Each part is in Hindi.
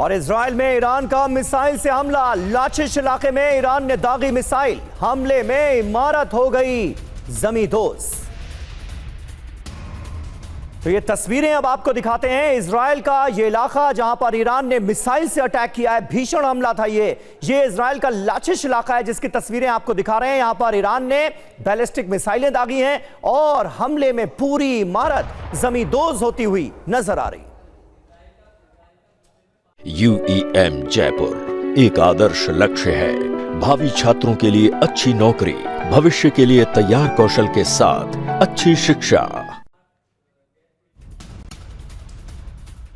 और इजराइल में ईरान का मिसाइल से हमला। लाचिश इलाके में ईरान ने दागी मिसाइल हमले में इमारत हो गई जमींदोज। तो ये तस्वीरें अब आपको दिखाते हैं। इजराइल का ये इलाका जहां पर ईरान ने मिसाइल से अटैक किया है, भीषण हमला था ये इजराइल का लाचिश इलाका है जिसकी तस्वीरें आपको दिखा रहे हैं। यहां पर ईरान ने बैलिस्टिक मिसाइलें दागी हैं और हमले में पूरी इमारत जमींदोज होती हुई नजर आ रही। UEM जयपुर एक आदर्श लक्ष्य है। भावी छात्रों के लिए अच्छी नौकरी, भविष्य के लिए तैयार कौशल के साथ अच्छी शिक्षा।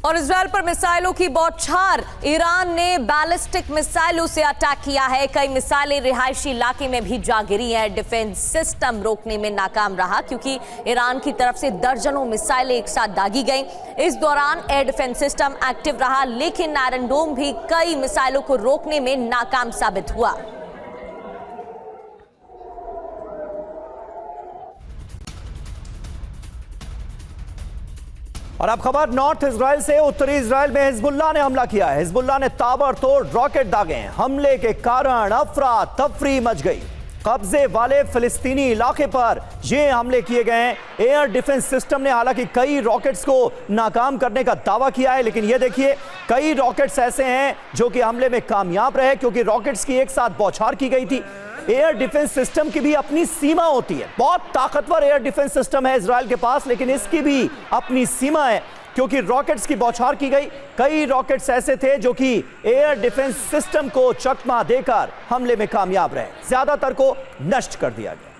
और इजराइल पर मिसाइलों की बौछार। ईरान ने बैलिस्टिक मिसाइलों से अटैक किया है। कई मिसाइलें रिहायशी इलाके में भी जा गिरी हैं। डिफेंस सिस्टम रोकने में नाकाम रहा क्योंकि ईरान की तरफ से दर्जनों मिसाइलें एक साथ दागी गईं। इस दौरान एयर डिफेंस सिस्टम एक्टिव रहा, लेकिन आयरन डोम भी कई मिसाइलों को रोकने में नाकाम साबित हुआ। और अब खबर नॉर्थ इजराइल से। उत्तरी इजराइल में हिजबुल्लाह ने हमला किया है। हिजबुल्लाह ने ताबड़तोड़ रॉकेट दागे हैं। हमले के कारण अफरा तफरी मच गई। कब्जे वाले फिलिस्तीनी इलाके पर ये हमले किए गए हैं। एयर डिफेंस सिस्टम ने हालांकि कई रॉकेट्स को नाकाम करने का दावा किया है, लेकिन ये देखिए कई रॉकेट्स ऐसे हैं जो कि हमले में कामयाब रहे क्योंकि रॉकेट्स की एक साथ बौछार की गई थी। एयर डिफेंस सिस्टम की भी अपनी सीमा होती है। बहुत ताकतवर एयर डिफेंस सिस्टम है इजराइल के पास, लेकिन इसकी भी अपनी सीमा है क्योंकि रॉकेट्स की बौछार की गई। कई रॉकेट्स ऐसे थे जो कि एयर डिफेंस सिस्टम को चकमा देकर हमले में कामयाब रहे। ज्यादातर को नष्ट कर दिया गया।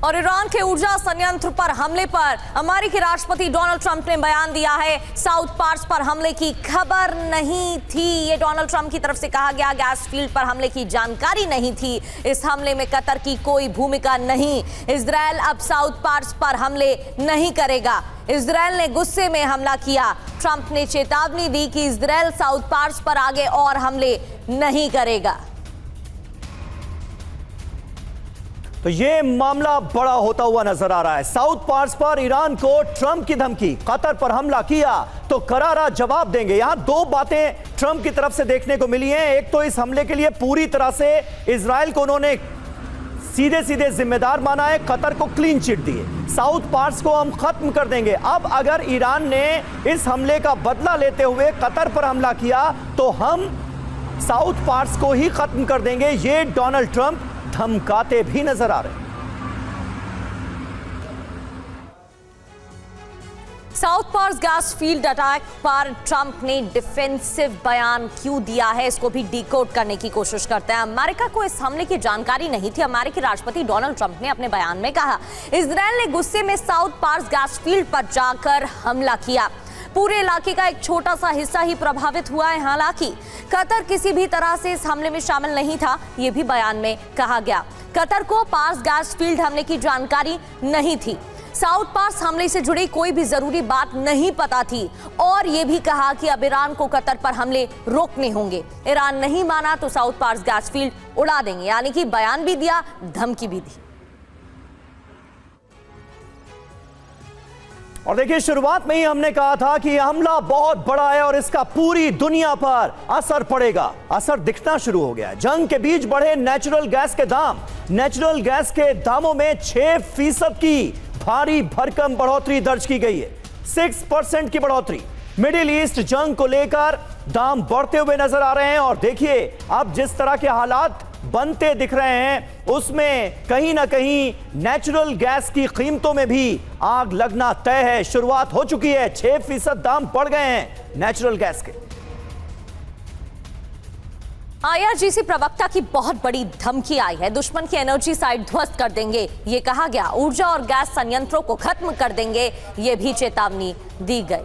और ईरान के ऊर्जा संयंत्र पर हमले पर अमेरिकी राष्ट्रपति डोनाल्ड ट्रंप ने बयान दिया है। साउथ पार्स पर हमले की खबर नहीं थी, ये डोनाल्ड ट्रंप की तरफ से कहा गया। गैस फील्ड पर हमले की जानकारी नहीं थी। इस हमले में कतर की कोई भूमिका नहीं। इजराइल अब साउथ पार्स पर हमले नहीं करेगा। इजराइल ने गुस्से में हमला किया। ट्रंप ने चेतावनी दी कि इजराइल साउथ पार्स पर आगे और हमले नहीं करेगा। तो ये मामला बड़ा होता हुआ नजर आ रहा है। साउथ पार्स पर ईरान को ट्रंप की धमकी, कतर पर हमला किया तो करारा जवाब देंगे। यहां दो बातें ट्रंप की तरफ से देखने को मिली हैं। एक तो इस हमले के लिए पूरी तरह से इजराइल को उन्होंने सीधे सीधे जिम्मेदार माना है, कतर को क्लीन चिट दिए। साउथ पार्स को हम खत्म कर देंगे। अब अगर ईरान ने इस हमले का बदला लेते हुए कतर पर हमला किया तो हम साउथ पार्स को ही खत्म कर देंगे। ये डोनाल्ड ट्रंप धमकाते भी नजर आ रहे हैं। South Pars gas field attack पर ट्रंप ने डिफेंसिव बयान क्यों दिया है, इसको भी डिकोड करने की कोशिश करते हैं। अमेरिका को इस हमले की जानकारी नहीं थी। अमेरिकी राष्ट्रपति डोनाल्ड ट्रंप ने अपने बयान में कहा, इजराइल ने गुस्से में साउथ पार्स गैस फील्ड पर जाकर हमला किया। पूरे इलाके का एक छोटा सा हिस्सा ही प्रभावित हुआ है। हालांकि कतर किसी भी तरह से इस हमले में शामिल नहीं था, यह भी बयान में कहा गया। कतर को पार्स गैस फील्ड हमले की जानकारी नहीं थी। साउथ पार्स हमले से जुड़ी कोई भी जरूरी बात नहीं पता थी और यह भी कहा कि अब ईरान को कतर पर हमले रोकने होंगे। ईरान नहीं माना तो साउथ पार्स गैस फील्ड उड़ा देंगे, यानी कि बयान भी दिया, धमकी भी दी। और देखिए शुरुआत में ही हमने कहा था कि यह हमला बहुत बड़ा है और इसका पूरी दुनिया पर असर पड़ेगा। असर दिखना शुरू हो गया। जंग के बीच बढ़े नेचुरल गैस के दाम। नेचुरल गैस के दामों में 6% की भारी भरकम बढ़ोतरी दर्ज की गई है। 6% की बढ़ोतरी। मिडिल ईस्ट जंग को लेकर दाम बढ़ते हुए नजर आ रहे हैं और देखिए अब जिस तरह के हालात बनते दिख रहे हैं उसमें कहीं ना कहीं नेचुरल गैस की कीमतों में भी आग लगना तय है। शुरुआत हो चुकी है। 6% दाम बढ़ गए हैं नेचुरल गैस के। IRGC प्रवक्ता की बहुत बड़ी धमकी आई है। दुश्मन की एनर्जी साइट ध्वस्त कर देंगे, ये कहा गया। ऊर्जा और गैस संयंत्रों को खत्म कर देंगे, ये भी चेतावनी दी गई।